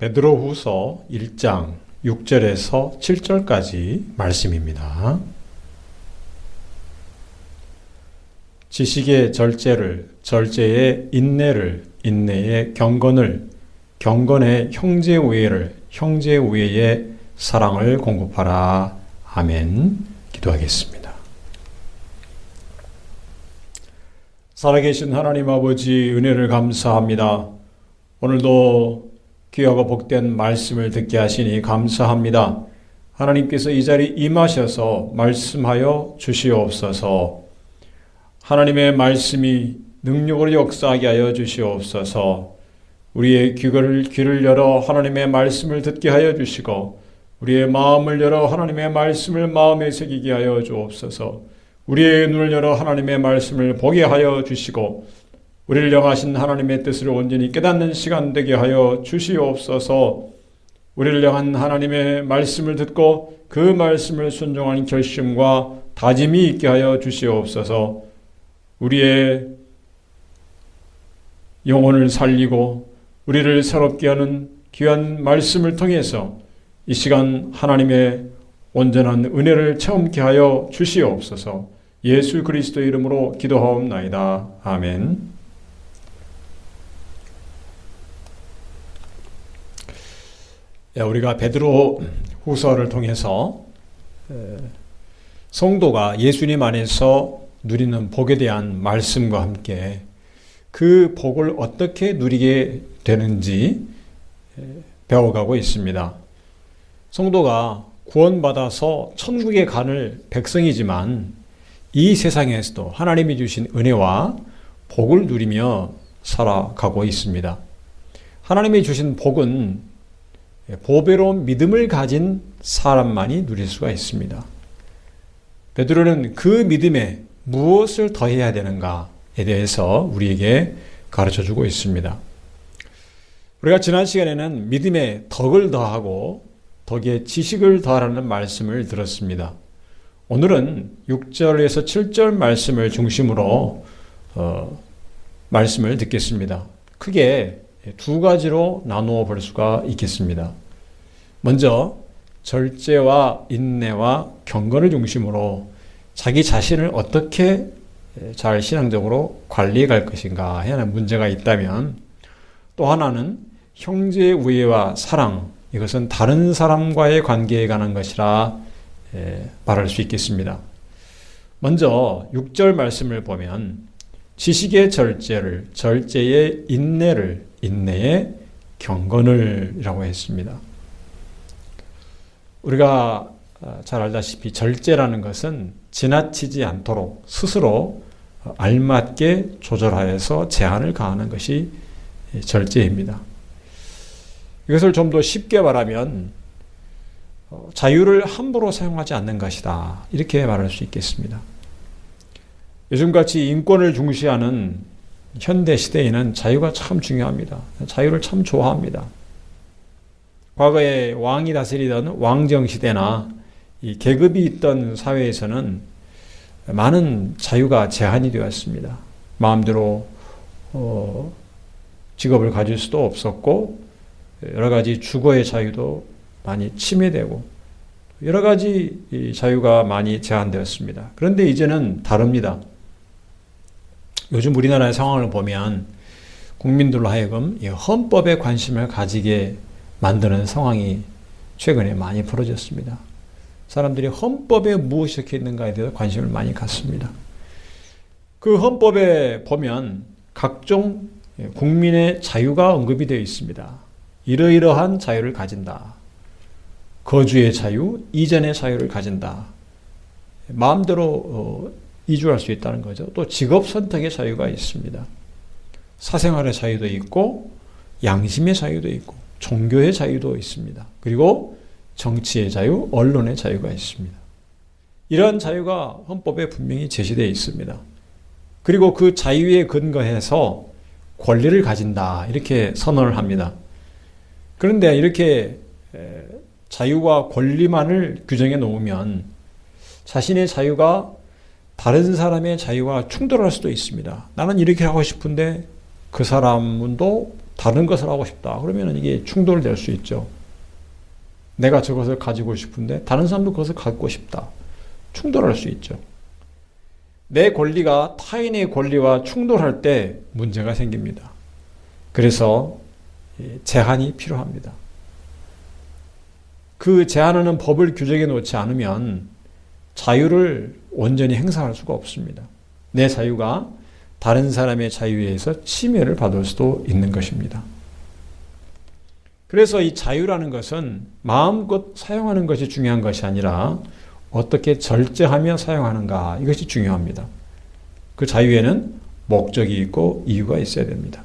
베드로후서 1장 6절에서 7절까지 말씀입니다. 지식의 절제를, 절제의 인내를, 인내의 경건을, 경건의 형제 우애를, 형제 우애의 사랑을 공급하라. 아멘. 기도하겠습니다. 살아계신 하나님 아버지, 은혜를 감사합니다. 오늘도 귀하고 복된 말씀을 듣게 하시니 감사합니다. 하나님께서 이 자리에 임하셔서 말씀하여 주시옵소서. 하나님의 말씀이 능력으로 역사하게 하여 주시옵소서. 우리의 귀를 열어 하나님의 말씀을 듣게 하여 주시고 우리의 마음을 열어 하나님의 말씀을 마음에 새기게 하여 주옵소서. 우리의 눈을 열어 하나님의 말씀을 보게 하여 주시고 우리를 향하신 하나님의 뜻을 온전히 깨닫는 시간 되게 하여 주시옵소서. 우리를 향한 하나님의 말씀을 듣고 그 말씀을 순종하는 결심과 다짐이 있게 하여 주시옵소서. 우리의 영혼을 살리고 우리를 새롭게 하는 귀한 말씀을 통해서 이 시간 하나님의 온전한 은혜를 체험케 하여 주시옵소서. 예수 그리스도의 이름으로 기도하옵나이다. 아멘. 우리가 베드로 후서를 통해서 성도가 예수님 안에서 누리는 복에 대한 말씀과 함께 그 복을 어떻게 누리게 되는지 배워가고 있습니다. 성도가 구원받아서 천국에 가는 백성이지만 이 세상에서도 하나님이 주신 은혜와 복을 누리며 살아가고 있습니다. 하나님이 주신 복은 보배로운 믿음을 가진 사람만이 누릴 수가 있습니다. 베드로는 그 믿음에 무엇을 더해야 되는가에 대해서 우리에게 가르쳐주고 있습니다. 우리가 지난 시간에는 믿음에 덕을 더하고 덕에 지식을 더하라는 말씀을 들었습니다. 오늘은 6절에서 7절 말씀을 중심으로 말씀을 듣겠습니다. 크게 두 가지로 나누어 볼 수가 있겠습니다. 먼저 절제와 인내와 경건을 중심으로 자기 자신을 어떻게 잘 신앙적으로 관리해 갈 것인가 하는 문제가 있다면, 또 하나는 형제의 우애와 사랑, 이것은 다른 사람과의 관계에 관한 것이라 말할 수 있겠습니다. 먼저 6절 말씀을 보면 지식의 절제를, 절제의 인내를, 인내의 경건을 이라고 했습니다. 우리가 잘 알다시피 절제라는 것은 지나치지 않도록 스스로 알맞게 조절하여서 제한을 가하는 것이 절제입니다. 이것을 좀 더 쉽게 말하면 자유를 함부로 사용하지 않는 것이다, 이렇게 말할 수 있겠습니다. 요즘같이 인권을 중시하는 현대 시대에는 자유가 참 중요합니다. 자유를 참 좋아합니다. 과거에 왕이 다스리던 왕정 시대나 이 계급이 있던 사회에서는 많은 자유가 제한이 되었습니다. 마음대로 직업을 가질 수도 없었고, 여러 가지 주거의 자유도 많이 침해되고, 여러 가지 자유가 많이 제한되었습니다. 그런데 이제는 다릅니다. 요즘 우리나라의 상황을 보면 국민들로 하여금 헌법에 관심을 가지게 만드는 상황이 최근에 많이 벌어졌습니다. 사람들이 헌법에 무엇이 적혀 있는가에 대해서 관심을 많이 갖습니다. 그 헌법에 보면 각종 국민의 자유가 언급이 되어 있습니다. 이러이러한 자유를 가진다. 거주의 자유, 이전의 자유를 가진다. 마음대로 이주할 수 있다는 거죠. 또 직업 선택의 자유가 있습니다. 사생활의 자유도 있고, 양심의 자유도 있고, 종교의 자유도 있습니다. 그리고 정치의 자유, 언론의 자유가 있습니다. 이러한 자유가 헌법에 분명히 제시되어 있습니다. 그리고 그 자유에 근거해서 권리를 가진다, 이렇게 선언을 합니다. 그런데 이렇게 자유와 권리만을 규정해 놓으면 자신의 자유가 다른 사람의 자유와 충돌할 수도 있습니다. 나는 이렇게 하고 싶은데 그 사람도 다른 것을 하고 싶다. 그러면 이게 충돌될 수 있죠. 내가 저것을 가지고 싶은데 다른 사람도 그것을 갖고 싶다. 충돌할 수 있죠. 내 권리가 타인의 권리와 충돌할 때 문제가 생깁니다. 그래서 제한이 필요합니다. 그 제한하는 법을 규정해 놓지 않으면 자유를 온전히 행사할 수가 없습니다. 내 자유가 다른 사람의 자유에 의해서 침해를 받을 수도 있는 것입니다. 그래서 이 자유라는 것은 마음껏 사용하는 것이 중요한 것이 아니라 어떻게 절제하며 사용하는가, 이것이 중요합니다. 그 자유에는 목적이 있고 이유가 있어야 됩니다.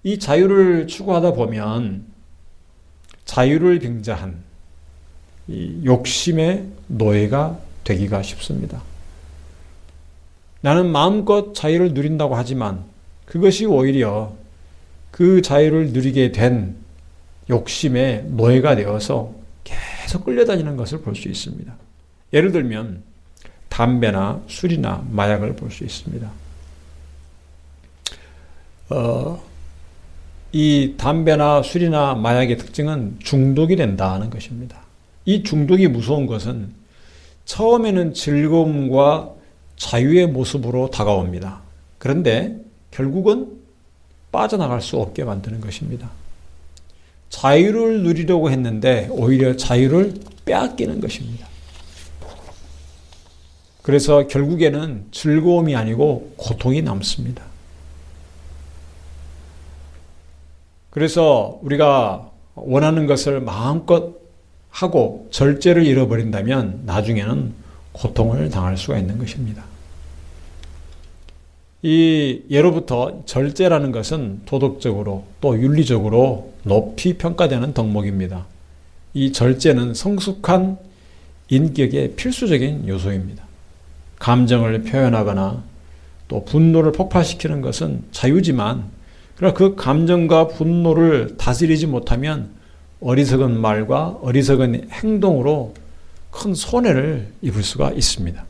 이 자유를 추구하다 보면 자유를 빙자한 이 욕심의 노예가 되기가 쉽습니다. 나는 마음껏 자유를 누린다고 하지만 그것이 오히려 그 자유를 누리게 된 욕심의 노예가 되어서 계속 끌려다니는 것을 볼 수 있습니다. 예를 들면 담배나 술이나 마약을 볼 수 있습니다. 이 담배나 술이나 마약의 특징은 중독이 된다는 것입니다. 이 중독이 무서운 것은 처음에는 즐거움과 자유의 모습으로 다가옵니다. 그런데 결국은 빠져나갈 수 없게 만드는 것입니다. 자유를 누리려고 했는데 오히려 자유를 빼앗기는 것입니다. 그래서 결국에는 즐거움이 아니고 고통이 남습니다. 그래서 우리가 원하는 것을 마음껏 하고 절제를 잃어버린다면 나중에는 고통을 당할 수가 있는 것입니다. 이 예로부터 절제라는 것은 도덕적으로 또 윤리적으로 높이 평가되는 덕목입니다. 이 절제는 성숙한 인격의 필수적인 요소입니다. 감정을 표현하거나 또 분노를 폭발시키는 것은 자유지만 그러나 그 감정과 분노를 다스리지 못하면 어리석은 말과 어리석은 행동으로 큰 손해를 입을 수가 있습니다.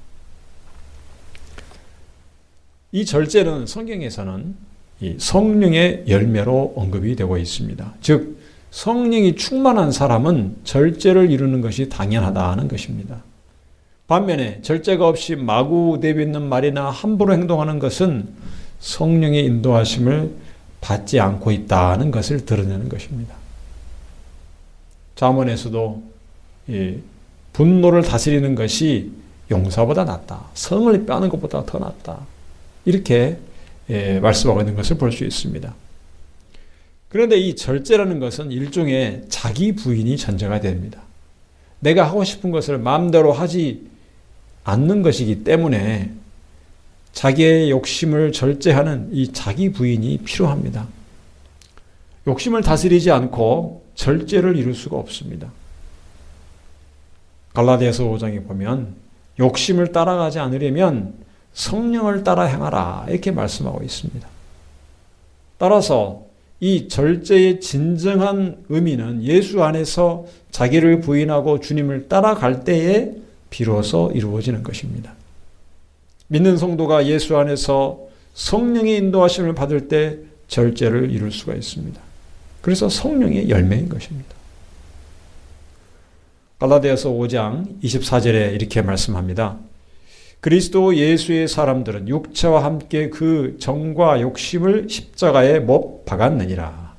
이 절제는 성경에서는 이 성령의 열매로 언급이 되고 있습니다. 즉 성령이 충만한 사람은 절제를 이루는 것이 당연하다는 것입니다. 반면에 절제가 없이 마구 내뱉는 말이나 함부로 행동하는 것은 성령의 인도하심을 받지 않고 있다는 것을 드러내는 것입니다. 잠언에서도 분노를 다스리는 것이 용사보다 낫다. 성을 빼는 것보다 더 낫다. 이렇게 말씀하고 있는 것을 볼 수 있습니다. 그런데 이 절제라는 것은 일종의 자기 부인이 전제가 됩니다. 내가 하고 싶은 것을 마음대로 하지 않는 것이기 때문에 자기의 욕심을 절제하는 이 자기 부인이 필요합니다. 욕심을 다스리지 않고 절제를 이룰 수가 없습니다. 갈라디아서 5장에 보면 욕심을 따라가지 않으려면 성령을 따라 행하라 이렇게 말씀하고 있습니다. 따라서 이 절제의 진정한 의미는 예수 안에서 자기를 부인하고 주님을 따라갈 때에 비로소 이루어지는 것입니다. 믿는 성도가 예수 안에서 성령의 인도하심을 받을 때 절제를 이룰 수가 있습니다. 그래서 성령의 열매인 것입니다. 갈라디아서 5장 24절에 이렇게 말씀합니다. 그리스도 예수의 사람들은 육체와 함께 그 정과 욕심을 십자가에 못 박았느니라.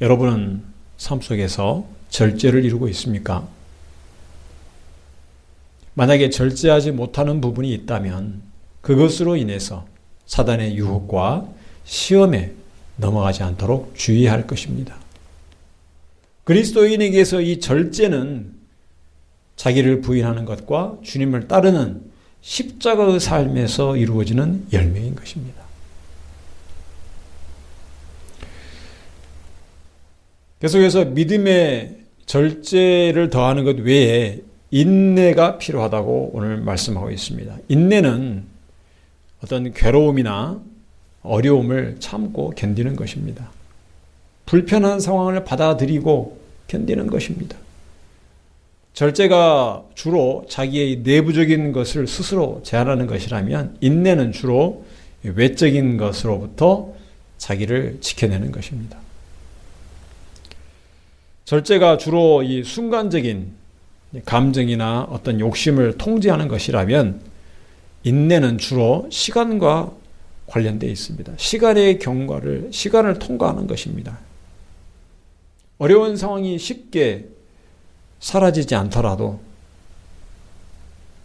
여러분은 삶 속에서 절제를 이루고 있습니까? 만약에 절제하지 못하는 부분이 있다면 그것으로 인해서 사단의 유혹과 시험에 넘어가지 않도록 주의해야 할 것입니다. 그리스도인에게서 이 절제는 자기를 부인하는 것과 주님을 따르는 십자가의 삶에서 이루어지는 열매인 것입니다. 계속해서 믿음의 절제를 더하는 것 외에 인내가 필요하다고 오늘 말씀하고 있습니다. 인내는 어떤 괴로움이나 어려움을 참고 견디는 것입니다. 불편한 상황을 받아들이고 견디는 것입니다. 절제가 주로 자기의 내부적인 것을 스스로 제한하는 것이라면 인내는 주로 외적인 것으로부터 자기를 지켜내는 것입니다. 절제가 주로 이 순간적인 감정이나 어떤 욕심을 통제하는 것이라면 인내는 주로 시간과 관련되어 있습니다. 시간의 경과를, 시간을 통과하는 것입니다. 어려운 상황이 쉽게 사라지지 않더라도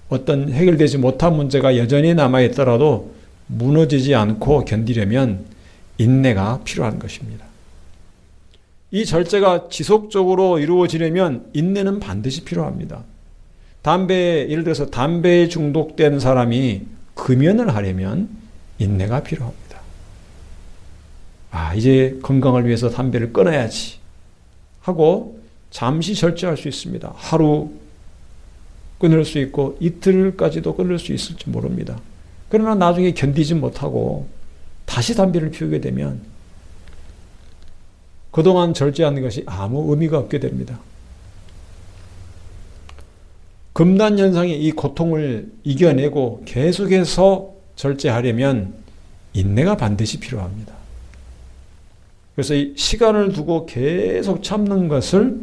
어떤 해결되지 못한 문제가 여전히 남아있더라도 무너지지 않고 견디려면 인내가 필요한 것입니다. 이 절제가 지속적으로 이루어지려면 인내는 반드시 필요합니다. 예를 들어서 담배에 중독된 사람이 금연을 하려면 인내가 필요합니다. 이제 건강을 위해서 담배를 끊어야지 하고 잠시 절제할 수 있습니다. 하루 끊을 수 있고 이틀까지도 끊을 수 있을지 모릅니다. 그러나 나중에 견디지 못하고 다시 담배를 피우게 되면 그동안 절제하는 것이 아무 의미가 없게 됩니다. 금단현상의 이 고통을 이겨내고 계속해서 절제하려면 인내가 반드시 필요합니다. 그래서 이 시간을 두고 계속 참는 것을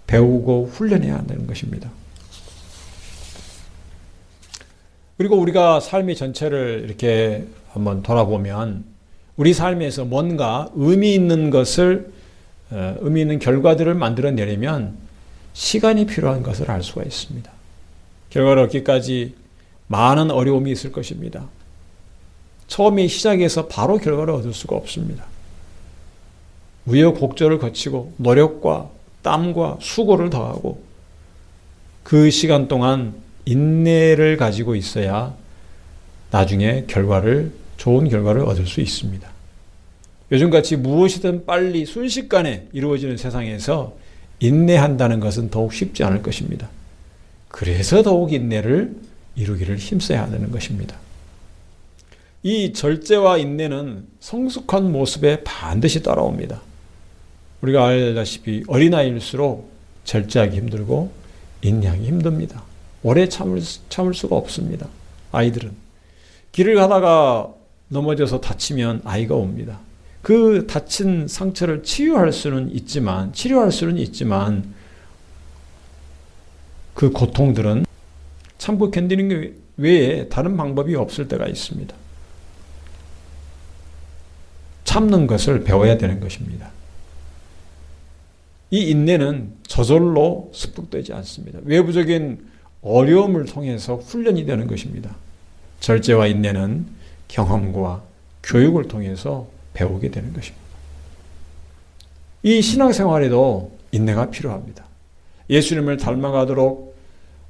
배우고 훈련해야 한다는 것입니다. 그리고 우리가 삶의 전체를 이렇게 한번 돌아보면 우리 삶에서 뭔가 의미 있는 결과들을 만들어내려면 시간이 필요한 것을 알 수가 있습니다. 결과를 얻기까지 많은 어려움이 있을 것입니다. 처음에 시작해서 바로 결과를 얻을 수가 없습니다. 우여곡절을 거치고 노력과 땀과 수고를 더하고 그 시간 동안 인내를 가지고 있어야 나중에 좋은 결과를 얻을 수 있습니다. 요즘같이 무엇이든 빨리 순식간에 이루어지는 세상에서 인내한다는 것은 더욱 쉽지 않을 것입니다. 그래서 더욱 인내를 이루기를 힘써야 하는 것입니다. 이 절제와 인내는 성숙한 모습에 반드시 따라옵니다. 우리가 알다시피 어린아이일수록 절제하기 힘들고 인내하기 힘듭니다. 오래 참을 수가 없습니다. 아이들은. 길을 가다가 넘어져서 다치면 아이가 옵니다. 그 다친 상처를 치료할 수는 있지만 그 고통들은 참고 견디는 것 외에 다른 방법이 없을 때가 있습니다. 참는 것을 배워야 되는 것입니다. 이 인내는 저절로 습득되지 않습니다. 외부적인 어려움을 통해서 훈련이 되는 것입니다. 절제와 인내는 경험과 교육을 통해서 배우게 되는 것입니다. 이 신앙생활에도 인내가 필요합니다. 예수님을 닮아가도록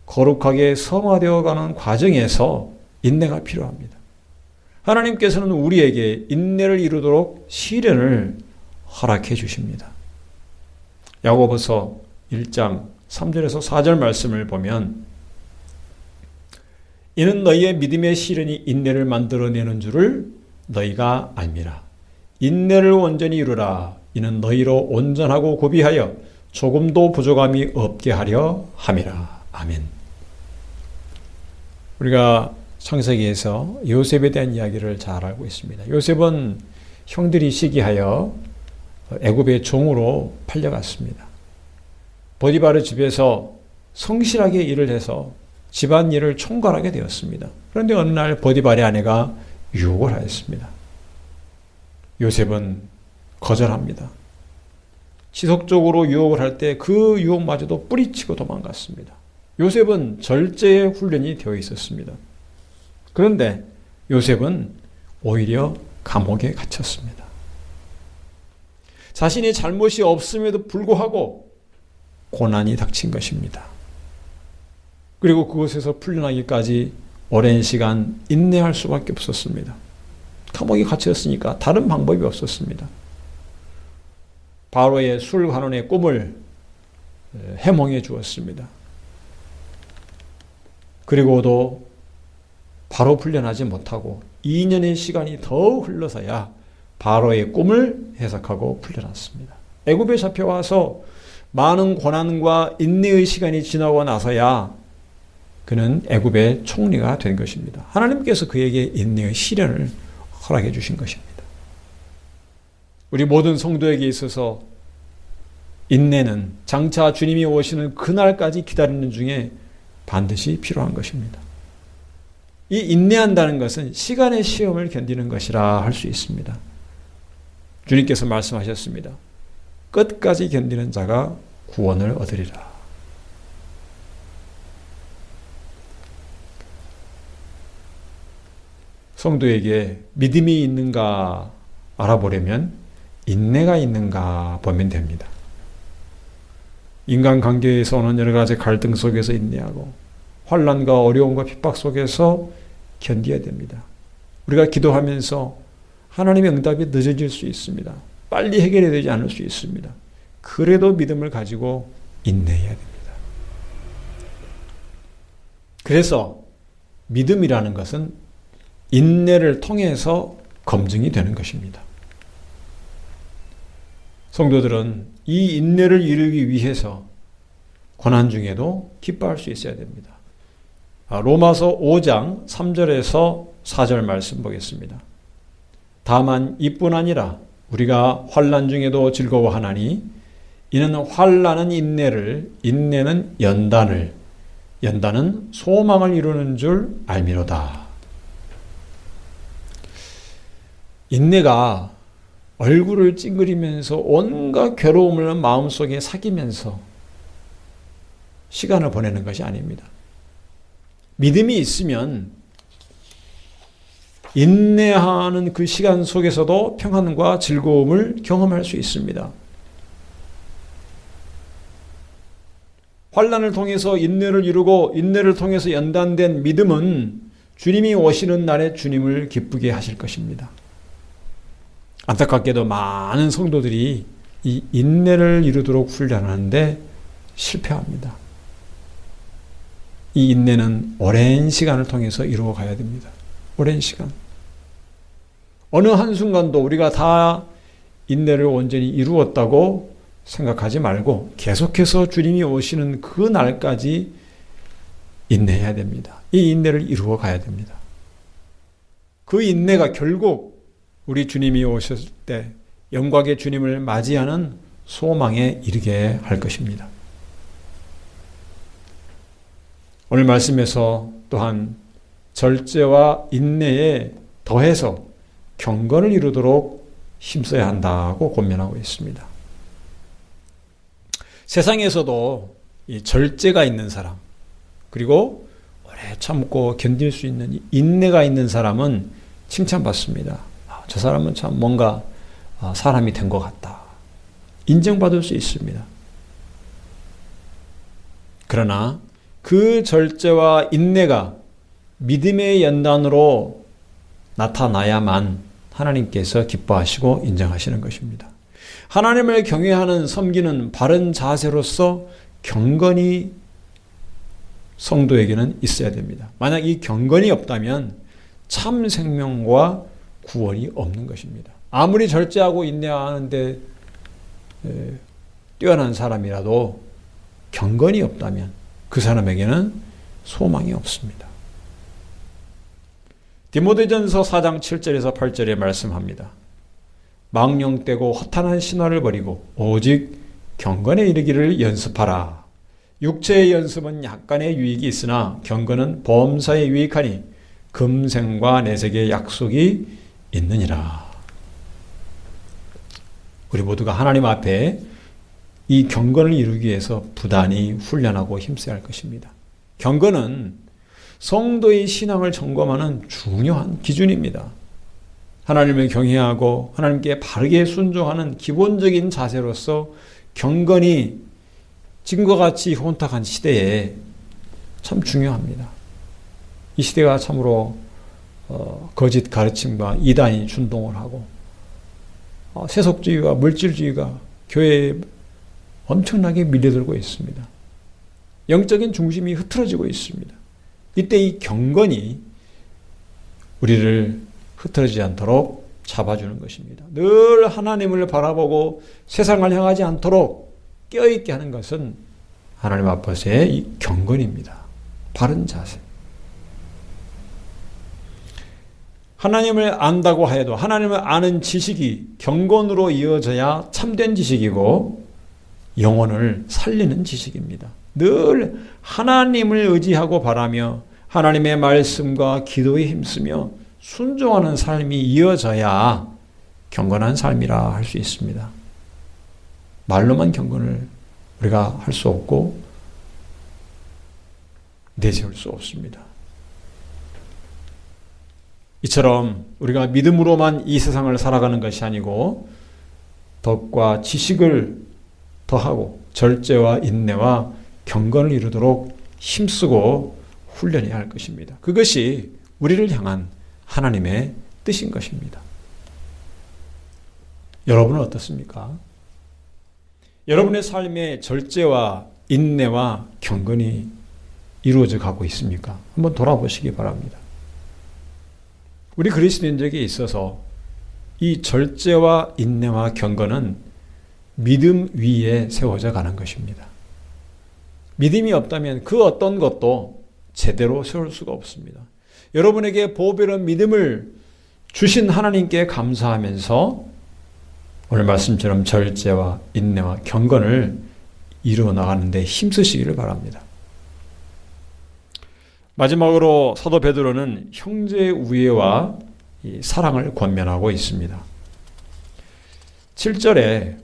거룩하게 성화되어가는 과정에서 인내가 필요합니다. 하나님께서는 우리에게 인내를 이루도록 시련을 허락해 주십니다. 야고보서 1장 3절에서 4절 말씀을 보면 이는 너희의 믿음의 시련이 인내를 만들어내는 줄을 너희가 알미라. 인내를 온전히 이루라. 이는 너희로 온전하고 고비하여 조금도 부족함이 없게 하려 함이라. 아멘. 우리가 창세기에서 요셉에 대한 이야기를 잘 알고 있습니다. 요셉은 형들이 시기하여 애굽의 종으로 팔려갔습니다. 보디바르 집에서 성실하게 일을 해서 집안일을 총괄하게 되었습니다. 그런데 어느 날 보디바르의 아내가 유혹을 하였습니다. 요셉은 거절합니다. 지속적으로 유혹을 할 때 그 유혹마저도 뿌리치고 도망갔습니다. 요셉은 절제의 훈련이 되어 있었습니다. 그런데 요셉은 오히려 감옥에 갇혔습니다. 자신이 잘못이 없음에도 불구하고 고난이 닥친 것입니다. 그리고 그곳에서 풀려나기까지 오랜 시간 인내할 수밖에 없었습니다. 감옥에 갇혔으니까 다른 방법이 없었습니다. 바로의 술 관원의 꿈을 해몽해 주었습니다. 그리고도 바로 풀려나지 못하고 2년의 시간이 더 흘러서야 바로의 꿈을 해석하고 풀려났습니다. 애굽에 잡혀와서 많은 고난과 인내의 시간이 지나고 나서야 그는 애굽의 총리가 된 것입니다. 하나님께서 그에게 인내의 시련을 허락해 주신 것입니다. 우리 모든 성도에게 있어서 인내는 장차 주님이 오시는 그날까지 기다리는 중에 반드시 필요한 것입니다. 이 인내한다는 것은 시간의 시험을 견디는 것이라 할 수 있습니다. 주님께서 말씀하셨습니다. 끝까지 견디는 자가 구원을 얻으리라. 성도에게 믿음이 있는가 알아보려면 인내가 있는가 보면 됩니다. 인간관계에서 오는 여러 가지 갈등 속에서 인내하고 환난과 어려움과 핍박 속에서 견뎌야 됩니다. 우리가 기도하면서 하나님의 응답이 늦어질 수 있습니다. 빨리 해결이 되지 않을 수 있습니다. 그래도 믿음을 가지고 인내해야 됩니다. 그래서 믿음이라는 것은 인내를 통해서 검증이 되는 것입니다. 성도들은 이 인내를 이루기 위해서 고난 중에도 기뻐할 수 있어야 됩니다. 로마서 5장 3절에서 4절 말씀 보겠습니다. 다만 이뿐 아니라 우리가 환난 중에도 즐거워하나니 이는 환난은 인내를, 인내는 연단을, 연단은 소망을 이루는 줄 알미로다. 인내가 얼굴을 찡그리면서 온갖 괴로움을 마음속에 사귀면서 시간을 보내는 것이 아닙니다. 믿음이 있으면 인내하는 그 시간 속에서도 평안과 즐거움을 경험할 수 있습니다. 환난을 통해서 인내를 이루고 인내를 통해서 연단된 믿음은 주님이 오시는 날에 주님을 기쁘게 하실 것입니다. 안타깝게도 많은 성도들이 이 인내를 이루도록 훈련하는데 실패합니다. 이 인내는 오랜 시간을 통해서 이루어 가야 됩니다. 오랜 시간. 어느 한순간도 우리가 다 인내를 온전히 이루었다고 생각하지 말고 계속해서 주님이 오시는 그 날까지 인내해야 됩니다. 이 인내를 이루어 가야 됩니다. 그 인내가 결국 우리 주님이 오셨을 때 영광의 주님을 맞이하는 소망에 이르게 할 것입니다. 오늘 말씀에서 또한 절제와 인내에 더해서 경건을 이루도록 힘써야 한다고 권면하고 있습니다. 세상에서도 이 절제가 있는 사람, 그리고 오래 참고 견딜 수 있는 인내가 있는 사람은 칭찬받습니다. 저 사람은 참 뭔가 사람이 된 것 같다. 인정받을 수 있습니다. 그러나 그 절제와 인내가 믿음의 연단으로 나타나야만 하나님께서 기뻐하시고 인정하시는 것입니다. 하나님을 경외하는 섬기는 바른 자세로서 경건이 성도에게는 있어야 됩니다. 만약 이 경건이 없다면 참 생명과 구원이 없는 것입니다. 아무리 절제하고 인내하는데 뛰어난 사람이라도 경건이 없다면 그 사람에게는 소망이 없습니다. 디모데전서 4장 7절에서 8절에 말씀합니다. 망령되고 허탄한 신화를 버리고 오직 경건에 이르기를 연습하라. 육체의 연습은 약간의 유익이 있으나 경건은 범사에 유익하니 금생과 내색의 약속이 있느니라. 우리 모두가 하나님 앞에 이 경건을 이루기 위해서 부단히 훈련하고 힘써야 할 것입니다. 경건은 성도의 신앙을 점검하는 중요한 기준입니다. 하나님을 경외하고 하나님께 바르게 순종하는 기본적인 자세로서 경건이 지금과 같이 혼탁한 시대에 참 중요합니다. 이 시대가 참으로 거짓 가르침과 이단이 준동을 하고 세속주의와 물질주의가 교회에 엄청나게 밀려들고 있습니다. 영적인 중심이 흐트러지고 있습니다. 이때 이 경건이 우리를 흐트러지지 않도록 잡아주는 것입니다. 늘 하나님을 바라보고 세상을 향하지 않도록 껴있게 하는 것은 하나님 앞에서의 이 경건입니다. 바른 자세. 하나님을 안다고 하여도 하나님을 아는 지식이 경건으로 이어져야 참된 지식이고 영혼을 살리는 지식입니다. 늘 하나님을 의지하고 바라며 하나님의 말씀과 기도에 힘쓰며 순종하는 삶이 이어져야 경건한 삶이라 할 수 있습니다. 말로만 경건을 우리가 할 수 없고 내세울 수 없습니다. 이처럼 우리가 믿음으로만 이 세상을 살아가는 것이 아니고 덕과 지식을 더하고 절제와 인내와 경건을 이루도록 힘쓰고 훈련해야 할 것입니다. 그것이 우리를 향한 하나님의 뜻인 것입니다. 여러분은 어떻습니까? 여러분의 삶에 절제와 인내와 경건이 이루어져 가고 있습니까? 한번 돌아보시기 바랍니다. 우리 그리스도인들에게 있어서 이 절제와 인내와 경건은 믿음 위에 세워져 가는 것입니다. 믿음이 없다면 그 어떤 것도 제대로 세울 수가 없습니다. 여러분에게 보배로운 믿음을 주신 하나님께 감사하면서 오늘 말씀처럼 절제와 인내와 경건을 이루어 나가는 데 힘쓰시기를 바랍니다. 마지막으로 사도 베드로는 형제 우애와 사랑을 권면하고 있습니다. 7절에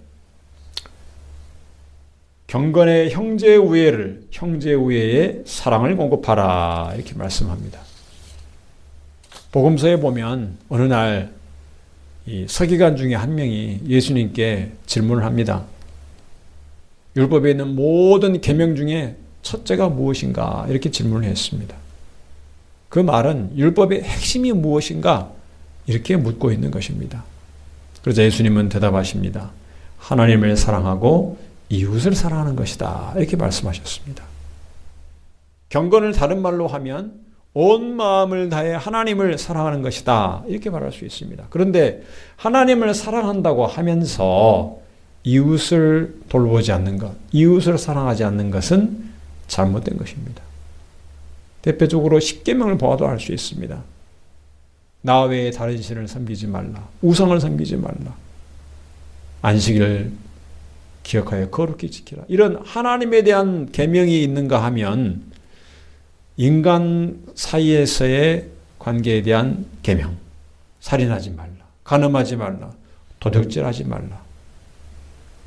경건의 형제 우애의 사랑을 공급하라 이렇게 말씀합니다. 복음서에 보면 어느 날 이 서기관 중에 한 명이 예수님께 질문을 합니다. 율법에 있는 모든 계명 중에 첫째가 무엇인가 이렇게 질문을 했습니다. 그 말은 율법의 핵심이 무엇인가 이렇게 묻고 있는 것입니다. 그러자 예수님은 대답하십니다. 하나님을 사랑하고 이웃을 사랑하는 것이다 이렇게 말씀하셨습니다. 경건을 다른 말로 하면 온 마음을 다해 하나님을 사랑하는 것이다 이렇게 말할 수 있습니다. 그런데 하나님을 사랑한다고 하면서 이웃을 돌보지 않는 것, 이웃을 사랑하지 않는 것은 잘못된 것입니다. 대표적으로 십계명을 보아도 알 수 있습니다. 나 외에 다른 신을 섬기지 말라, 우상을 섬기지 말라, 안식일을 기억하여 거룩히 지키라. 이런 하나님에 대한 계명이 있는가 하면 인간 사이에서의 관계에 대한 계명, 살인하지 말라, 간음하지 말라, 도둑질하지 말라,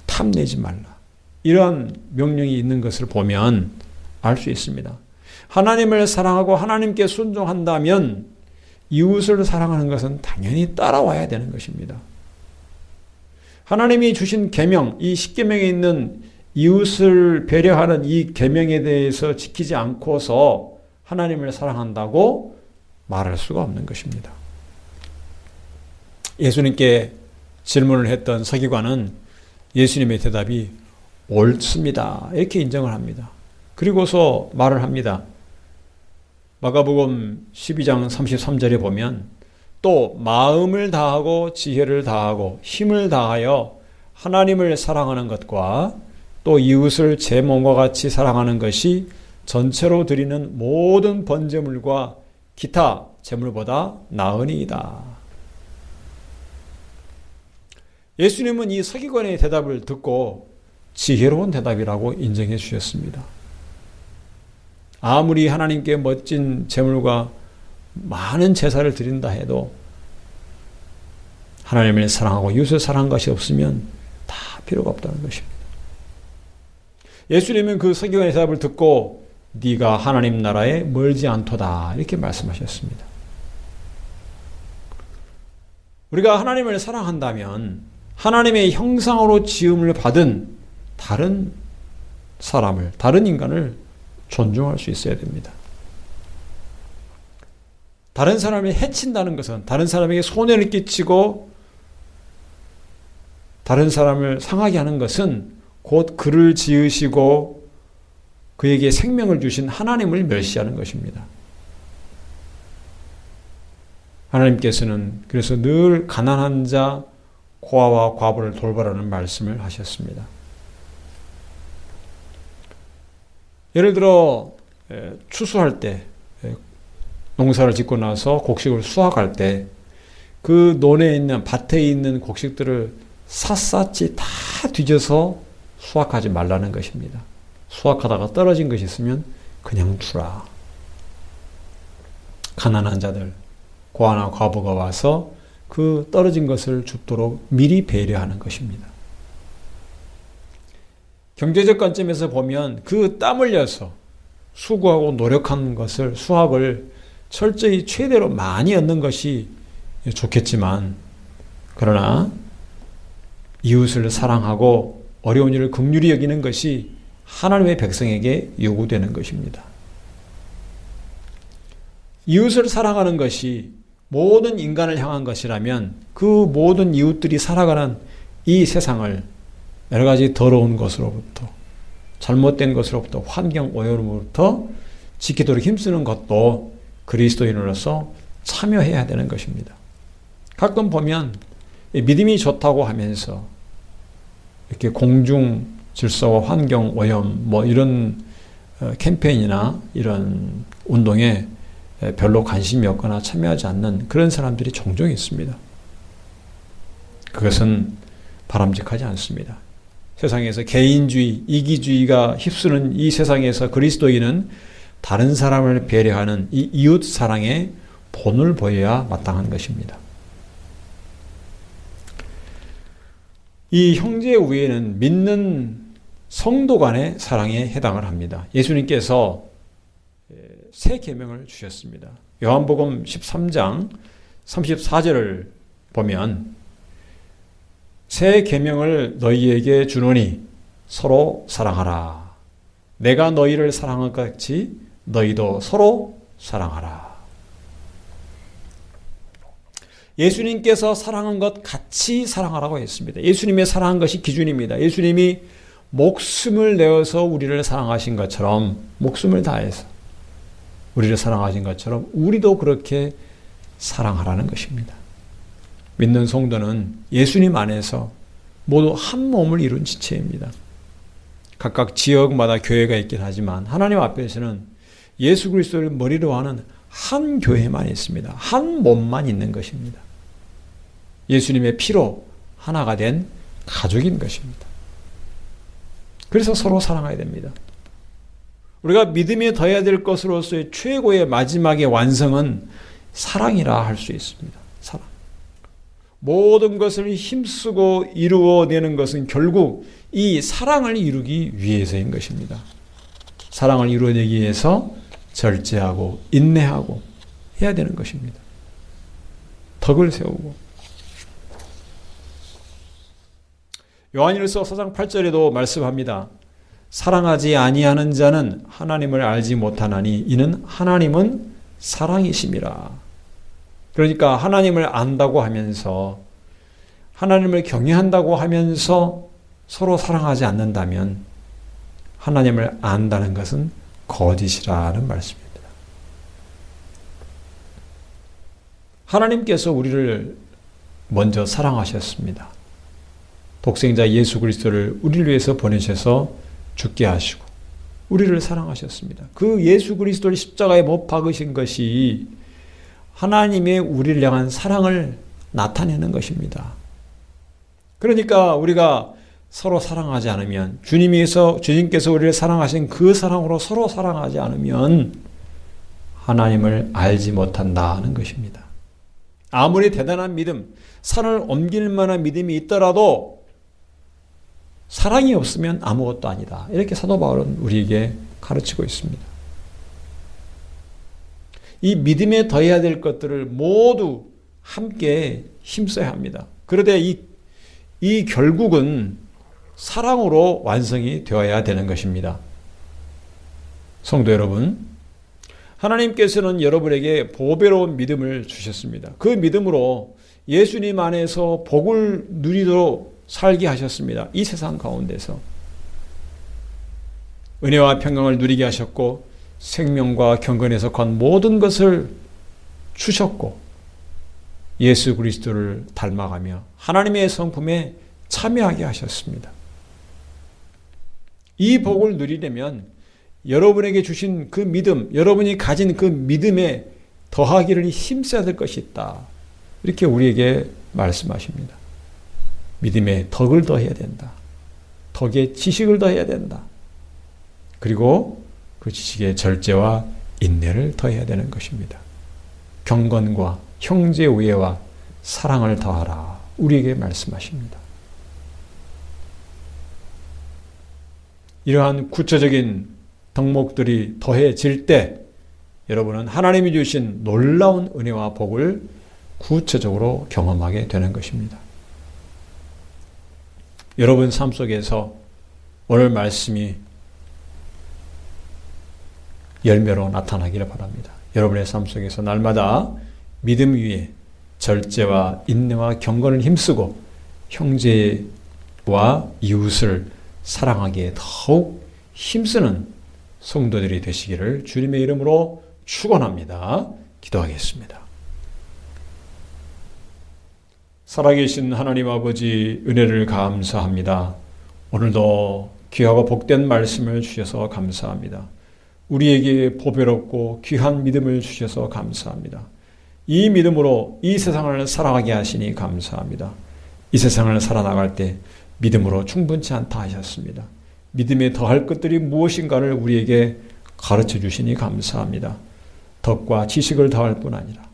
탐내지 말라, 이런 명령이 있는 것을 보면 알 수 있습니다. 하나님을 사랑하고 하나님께 순종한다면 이웃을 사랑하는 것은 당연히 따라와야 되는 것입니다. 하나님이 주신 계명, 이 십계명에 있는 이웃을 배려하는 이 계명에 대해서 지키지 않고서 하나님을 사랑한다고 말할 수가 없는 것입니다. 예수님께 질문을 했던 서기관은 예수님의 대답이 옳습니다 이렇게 인정을 합니다. 그리고서 말을 합니다. 마가복음 12장 33절에 보면 또 마음을 다하고 지혜를 다하고 힘을 다하여 하나님을 사랑하는 것과 또 이웃을 제 몸과 같이 사랑하는 것이 전체로 드리는 모든 번제물과 기타 제물보다 나으니이다. 예수님은 이 서기관의 대답을 듣고 지혜로운 대답이라고 인정해 주셨습니다. 아무리 하나님께 멋진 제물과 많은 제사를 드린다 해도 하나님을 사랑하고 이웃을 사랑한 것이 없으면 다 필요가 없다는 것입니다. 예수님은 그 서기관의 대답을 듣고 네가 하나님 나라에 멀지 않도다 이렇게 말씀하셨습니다. 우리가 하나님을 사랑한다면 하나님의 형상으로 지음을 받은 다른 사람을, 다른 인간을 존중할 수 있어야 됩니다. 다른 사람을 해친다는 것은, 다른 사람에게 손해를 끼치고 다른 사람을 상하게 하는 것은 곧 그를 지으시고 그에게 생명을 주신 하나님을 멸시하는 것입니다. 하나님께서는 그래서 늘 가난한 자, 고아와 과부를 돌보라는 말씀을 하셨습니다. 예를 들어 추수할 때, 농사를 짓고 나서 곡식을 수확할 때 그 논에 있는 밭에 있는 곡식들을 샅샅이 다 뒤져서 수확하지 말라는 것입니다. 수확하다가 떨어진 것이 있으면 그냥 두라. 가난한 자들, 고아나 과부가 와서 그 떨어진 것을 줍도록 미리 배려하는 것입니다. 경제적 관점에서 보면 그 땀 흘려서 수고하고 노력한 것을, 수확을 철저히 최대로 많이 얻는 것이 좋겠지만, 그러나 이웃을 사랑하고 어려운 일을 긍휼히 여기는 것이 하나님의 백성에게 요구되는 것입니다. 이웃을 사랑하는 것이 모든 인간을 향한 것이라면 그 모든 이웃들이 살아가는 이 세상을 여러 가지 더러운 것으로부터, 잘못된 것으로부터, 환경 오염으로부터 지키도록 힘쓰는 것도 그리스도인으로서 참여해야 되는 것입니다. 가끔 보면 믿음이 좋다고 하면서 이렇게 공중 질서와 환경 오염 이런 캠페인이나 이런 운동에 별로 관심이 없거나 참여하지 않는 그런 사람들이 종종 있습니다. 그것은 바람직하지 않습니다. 세상에서 개인주의, 이기주의가 휩쓰는 이 세상에서 그리스도인은 다른 사람을 배려하는 이 이웃 사랑의 본을 보여야 마땅한 것입니다. 이 형제 우애는 믿는 성도 간의 사랑에 해당을 합니다. 예수님께서 새 계명을 주셨습니다. 요한복음 13장 34절을 보면 새 계명을 너희에게 주노니 서로 사랑하라. 내가 너희를 사랑한 것 같이 너희도 서로 사랑하라. 예수님께서 사랑한 것 같이 사랑하라고 했습니다. 예수님의 사랑한 것이 기준입니다. 예수님이 목숨을 내어서 우리를 사랑하신 것처럼, 목숨을 다해서 우리를 사랑하신 것처럼 우리도 그렇게 사랑하라는 것입니다. 믿는 성도는 예수님 안에서 모두 한 몸을 이룬 지체입니다. 각각 지역마다 교회가 있긴 하지만 하나님 앞에서는 예수 그리스도를 머리로 하는 한 교회만 있습니다. 한 몸만 있는 것입니다. 예수님의 피로 하나가 된 가족인 것입니다. 그래서 서로 사랑해야 됩니다. 우리가 믿음에 더해야 될 것으로서의 최고의 마지막의 완성은 사랑이라 할 수 있습니다. 사랑. 모든 것을 힘쓰고 이루어내는 것은 결국 이 사랑을 이루기 위해서인 것입니다. 사랑을 이루어내기 위해서 절제하고 인내하고 해야 되는 것입니다. 덕을 세우고. 요한일서 4장 8절에도 말씀합니다. 사랑하지 아니하는 자는 하나님을 알지 못하나니 이는 하나님은 사랑이심이라. 그러니까 하나님을 안다고 하면서, 하나님을 경외한다고 하면서 서로 사랑하지 않는다면 하나님을 안다는 것은 거짓이라는 말씀입니다. 하나님께서 우리를 먼저 사랑하셨습니다. 독생자 예수 그리스도를 우리를 위해서 보내셔서 죽게 하시고 우리를 사랑하셨습니다. 그 예수 그리스도를 십자가에 못 박으신 것이 하나님의 우리를 향한 사랑을 나타내는 것입니다. 그러니까 우리가 서로 사랑하지 않으면, 주님께서 우리를 사랑하신 그 사랑으로 서로 사랑하지 않으면 하나님을 알지 못한다는 것입니다. 아무리 대단한 믿음, 산을 옮길 만한 믿음이 있더라도 사랑이 없으면 아무것도 아니다. 이렇게 사도 바울은 우리에게 가르치고 있습니다. 이 믿음에 더해야 될 것들을 모두 함께 힘써야 합니다. 그런데 이 결국은 사랑으로 완성이 되어야 되는 것입니다. 성도 여러분, 하나님께서는 여러분에게 보배로운 믿음을 주셨습니다. 그 믿음으로 예수님 안에서 복을 누리도록 살게 하셨습니다. 이 세상 가운데서 은혜와 평강을 누리게 하셨고 생명과 경건에 속한 모든 것을 주셨고 예수 그리스도를 닮아가며 하나님의 성품에 참여하게 하셨습니다. 이 복을 누리려면 여러분에게 주신 그 믿음, 여러분이 가진 그 믿음에 더하기를 힘써야 될 것이 있다. 이렇게 우리에게 말씀하십니다. 믿음의 덕을 더해야 된다. 덕의 지식을 더해야 된다. 그리고 그 지식의 절제와 인내를 더해야 되는 것입니다. 경건과 형제 우애와 사랑을 더하라. 우리에게 말씀하십니다. 이러한 구체적인 덕목들이 더해질 때 여러분은 하나님이 주신 놀라운 은혜와 복을 구체적으로 경험하게 되는 것입니다. 여러분 삶 속에서 오늘 말씀이 열매로 나타나기를 바랍니다. 여러분의 삶 속에서 날마다 믿음 위에 절제와 인내와 경건을 힘쓰고 형제와 이웃을 사랑하기에 더욱 힘쓰는 성도들이 되시기를 주님의 이름으로 축원합니다. 기도하겠습니다. 살아계신 하나님 아버지 은혜를 감사합니다. 오늘도 귀하고 복된 말씀을 주셔서 감사합니다. 우리에게 보배롭고 귀한 믿음을 주셔서 감사합니다. 이 믿음으로 이 세상을 살아가게 하시니 감사합니다. 이 세상을 살아나갈 때 믿음으로 충분치 않다 하셨습니다. 믿음에 더할 것들이 무엇인가를 우리에게 가르쳐 주시니 감사합니다. 덕과 지식을 더할 뿐 아니라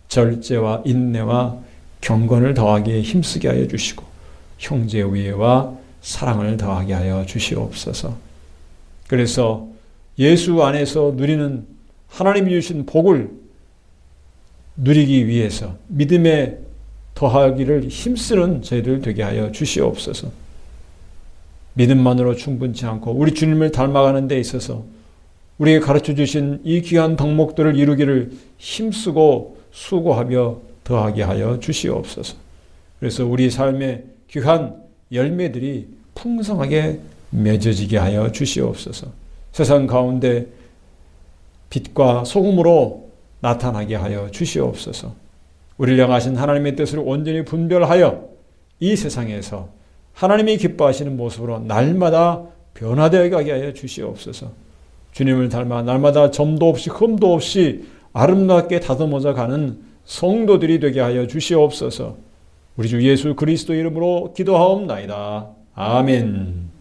절제와 인내와 경건을 더하기에 힘쓰게 하여 주시고 형제 우애와 사랑을 더하게 하여 주시옵소서. 그래서 예수 안에서 누리는 하나님이 주신 복을 누리기 위해서 믿음에 더하기를 힘쓰는 저희들 되게 하여 주시옵소서. 믿음만으로 충분치 않고 우리 주님을 닮아가는 데 있어서 우리에게 가르쳐 주신 이 귀한 덕목들을 이루기를 힘쓰고 수고하며 더하게 하여 주시옵소서. 그래서 우리 삶의 귀한 열매들이 풍성하게 맺어지게 하여 주시옵소서. 세상 가운데 빛과 소금으로 나타나게 하여 주시옵소서. 우리를 향하신 하나님의 뜻을 온전히 분별하여 이 세상에서 하나님이 기뻐하시는 모습으로 날마다 변화되어 가게 하여 주시옵소서. 주님을 닮아 날마다 점도 없이 흠도 없이 아름답게 다듬어져 가는 성도들이 되게 하여 주시옵소서. 우리 주 예수 그리스도 이름으로 기도하옵나이다. 아멘.